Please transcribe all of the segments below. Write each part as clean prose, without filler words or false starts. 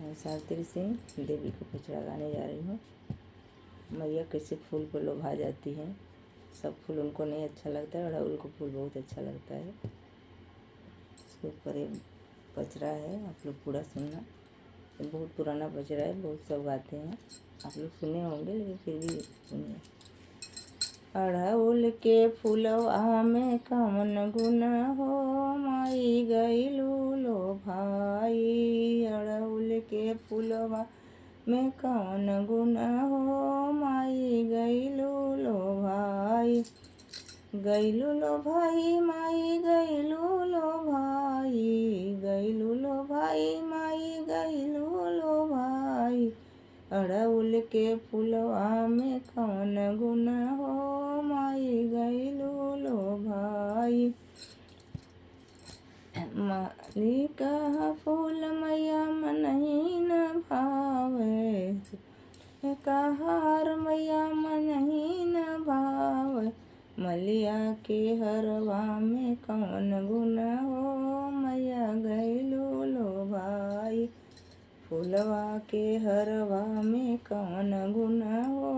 मैं सावित्री सिंह देवी को पचड़ा गाने जा रही हूँ। मैया कैसे फूल को लोभा जाती हैं। सब फूल उनको नहीं अच्छा लगता है, अड़हुल को फूल बहुत अच्छा लगता है। इसके ऊपर एक पचड़ा है, आप लोग पूरा सुनना। ये बहुत पुराना पचड़ा है, बहुत सब गाते हैं, आप लोग सुने होंगे, लेकिन फिर भी सुनिए। अड़हुल के फूलवा में कौन गुण हो, माई गइलू लो भाई। अड़हुल के फूलवा में कौन गुण हो, माई गइलू लो भाई। गइलू लो भाई माई गइलू लो भाई, गइलू लो भाई माई गइलू लो भाई। अड़हुल के फूलवा में कौन गुण हो, माई गइलू लो भाई। माली कहा फूल मैया मनही न भावे, कहार मैया मनही न भावे। मलिया के हरवा में कौन गुण हो, मैया गइलू लो भाई। फूलवा के हरवा में कौन गुण हो,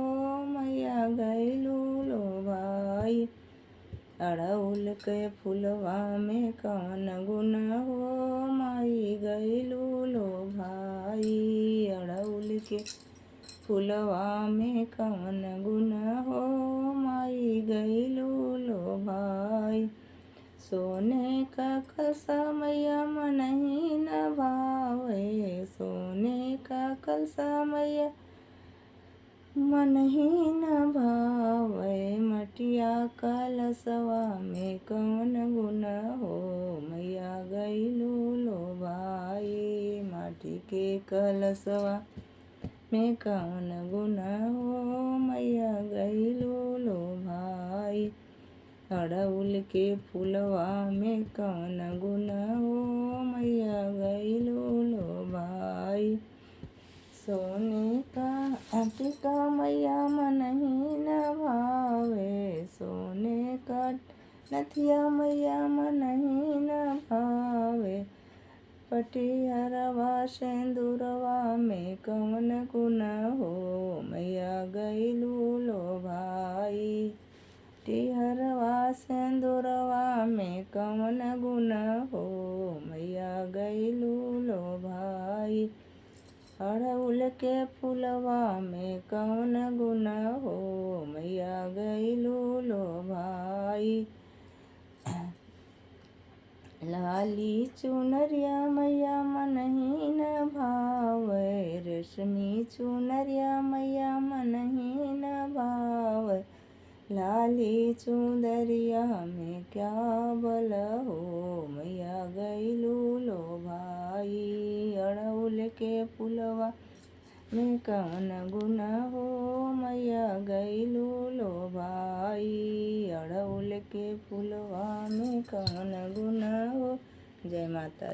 मैया गइलू लो भाई। अड़हुल के फूलवा में कौन गुण हो, माई गइलू लो भाई। अड़हुल के फूलवा में कौन गुण हो, माई गइलू लो भाई। सोने का कलसा मैया मनही न भावे, सोने का कलसा मैया मनही न भावे। मटिया कलसवा में कौन गुण हो, मैया गइलू लो भाई। माटी के कलसवा में कौन गुण हो, मैया गइलू लो भाई। अड़हुल के फूलवा में कौन गुण हो, मैया गइलू लो भाई। सोने का टीका मैया मनही न भावे, सोने का नथिया मैया मनही न भावे। पटिहरवा सिंदूरवा में कौन गुण हो, मैया गइलू लो भाई। टिहरवा सिंदूरवा में कौन गुण हो, मैया गइलू लो भाई। अड़हुल के फूलवा में कौन गुण हो, मैया गइलू लो भाई। लाली चुनरिया मैया मनही न भावे, रेशमी चुनरिया मैया मनही न भावे। लाली चुंदरिया में क्या बल हो, मैया गइलू लो भाई। अड़हुल के फूलवा में कौन गुण हो, मैया गइलू लो भाई। अड़हुल के फूलवा में कौन गुण हो। जय माता।